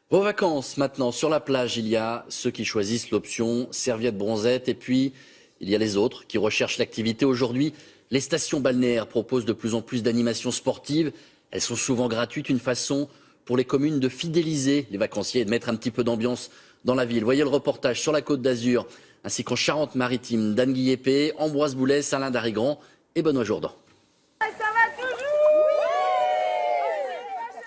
Vos vacances maintenant, sur la plage, il y a ceux qui choisissent l'option serviette bronzette et puis il y a les autres qui recherchent l'activité. Aujourd'hui, les stations balnéaires proposent de plus en plus d'animations sportives. Elles sont souvent gratuites, une façon pour les communes de fidéliser les vacanciers et de mettre un petit peu d'ambiance dans la ville. Voyez le reportage sur la Côte d'Azur ainsi qu'en Charente-Maritime d'Anne Guillépé, Ambroise Boulès, Alain Darigrand et Benoît Jourdan.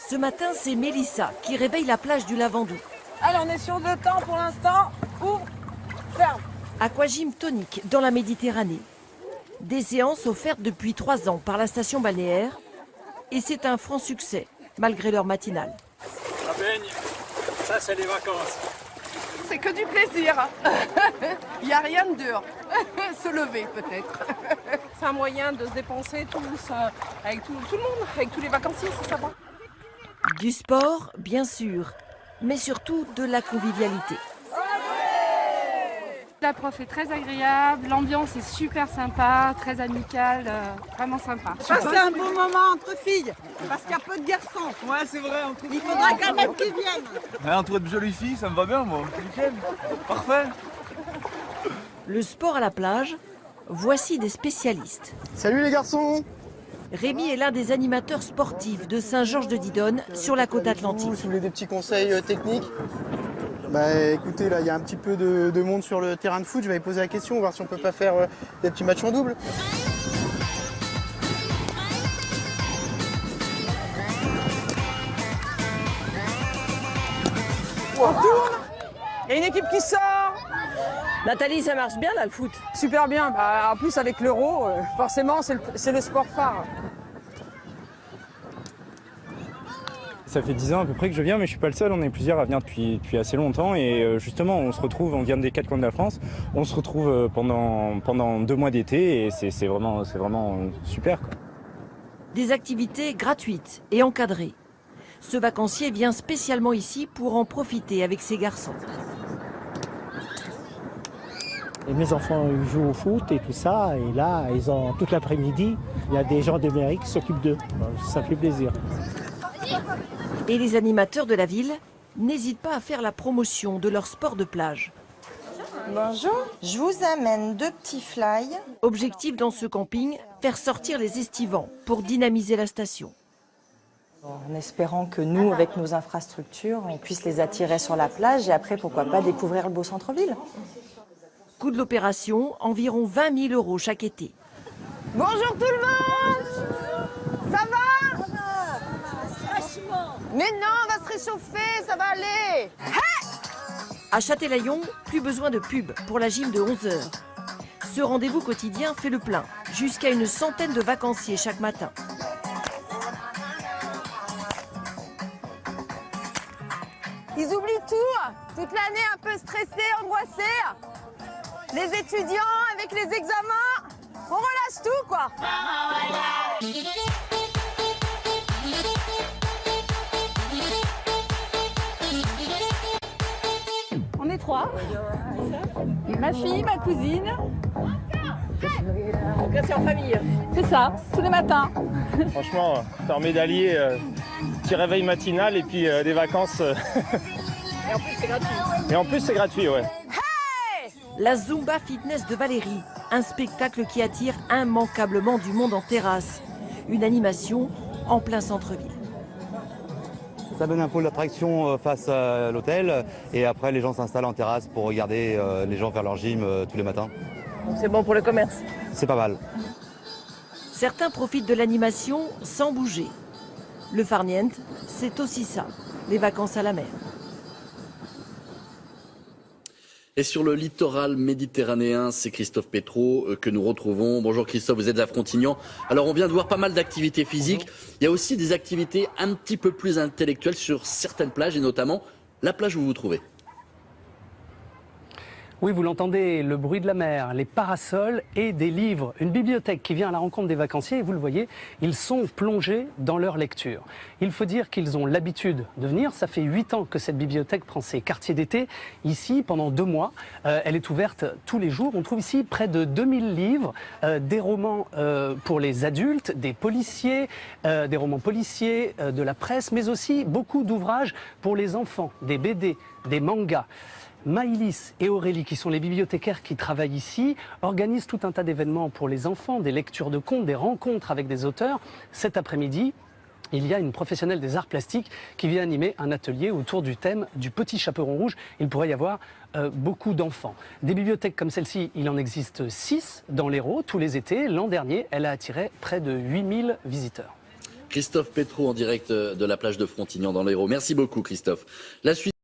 Ce matin, c'est Mélissa qui réveille la plage du Lavandou. Allez, on est sur 2 temps pour l'instant. Ouvre, ferme. Aquagym tonique dans la Méditerranée. Des séances offertes depuis 3 ans par la station balnéaire. Et c'est un franc succès, malgré l'heure matinale. La baigne, ça c'est les vacances. C'est que du plaisir. Il n'y a rien de dur. Se lever peut-être. C'est un moyen de se dépenser tous, avec tout le monde, avec tous les vacanciers, c'est sympa. Du sport, bien sûr, mais surtout de la convivialité. La prof est très agréable, l'ambiance est super sympa, très amicale, vraiment sympa. Passer un bon moment entre filles, parce qu'il y a peu de garçons. Ouais, c'est vrai. Il faudra quand même qu'ils viennent. Ouais, entre de jolies filles, ça me va bien, moi. Nickel. Parfait. Le sport à la plage, voici des spécialistes. Salut les garçons! Rémi est l'un des animateurs sportifs de Saint-Georges-de-Didonne sur la côte atlantique. Si vous voulez des petits conseils techniques, écoutez, là il y a un petit peu de monde sur le terrain de foot, je vais poser la question, voir si on peut pas faire des petits matchs en double. On tourne. Il y a une équipe qui sort. Nathalie, ça marche bien là le foot? Super bien. En plus avec l'euro, forcément c'est le sport phare. Ça fait 10 ans à peu près que je viens, mais je suis pas le seul, on est plusieurs à venir depuis assez longtemps et justement on se retrouve, on vient des 4 coins de la France, on se retrouve pendant 2 mois d'été et c'est vraiment super, quoi. Des activités gratuites et encadrées. Ce vacancier vient spécialement ici pour en profiter avec ses garçons. Et mes enfants ils jouent au foot et tout ça, et là ils ont toute l'après-midi, il y a des gens de mairie qui s'occupent d'eux, ça fait plaisir. Et les animateurs de la ville n'hésitent pas à faire la promotion de leur sport de plage. Bonjour, je vous amène 2 petits fly. Objectif dans ce camping, faire sortir les estivants pour dynamiser la station. En espérant que nous, avec nos infrastructures, on puisse les attirer sur la plage et après, pourquoi pas, découvrir le beau centre-ville. Coût de l'opération, environ 20 000 € chaque été. Bonjour tout le monde. Ça va? Mais non, on va se réchauffer, ça va aller. À Châtelaillon, plus besoin de pub pour la gym de 11 h. Ce rendez-vous quotidien fait le plein, jusqu'à une centaine de vacanciers chaque matin. Ils oublient tout, toute l'année un peu stressée, angoissée. Les étudiants avec les examens, on relâche tout quoi. On est 3. Ma fille, ma cousine. Donc là c'est en famille. C'est ça, tous les matins. Franchement, faire d'allier petit réveil matinal et puis des vacances. Et en plus c'est gratuit. Et en plus c'est gratuit, ouais. La Zumba Fitness de Valérie, un spectacle qui attire immanquablement du monde en terrasse. Une animation en plein centre-ville. Ça donne un pôle d'attraction face à l'hôtel et après les gens s'installent en terrasse pour regarder les gens faire leur gym tous les matins. C'est bon pour le commerce. C'est pas mal. Certains profitent de l'animation sans bouger. Le farniente, c'est aussi ça, les vacances à la mer. Et sur le littoral méditerranéen, c'est Christophe Pétraud que nous retrouvons. Bonjour Christophe, vous êtes à Frontignan. Alors on vient de voir pas mal d'activités physiques. Il y a aussi des activités un petit peu plus intellectuelles sur certaines plages et notamment la plage où vous vous trouvez. Oui, vous l'entendez, le bruit de la mer, les parasols et des livres. Une bibliothèque qui vient à la rencontre des vacanciers et vous le voyez, ils sont plongés dans leur lecture. Il faut dire qu'ils ont l'habitude de venir. Ça fait 8 ans que cette bibliothèque prend ses quartiers d'été ici pendant 2 mois. Elle est ouverte tous les jours. On trouve ici près de 2000 livres, des romans pour les adultes, des policiers, des romans policiers, de la presse, mais aussi beaucoup d'ouvrages pour les enfants, des BD, des mangas. Maïlis et Aurélie, qui sont les bibliothécaires qui travaillent ici, organisent tout un tas d'événements pour les enfants, des lectures de contes, des rencontres avec des auteurs. Cet après-midi, il y a une professionnelle des arts plastiques qui vient animer un atelier autour du thème du petit chaperon rouge. Il pourrait y avoir beaucoup d'enfants. Des bibliothèques comme celle-ci, il en existe 6 dans l'Hérault tous les étés. L'an dernier, elle a attiré près de 8000 visiteurs. Christophe Pétraud en direct de la plage de Frontignan dans l'Hérault. Merci beaucoup Christophe. La suite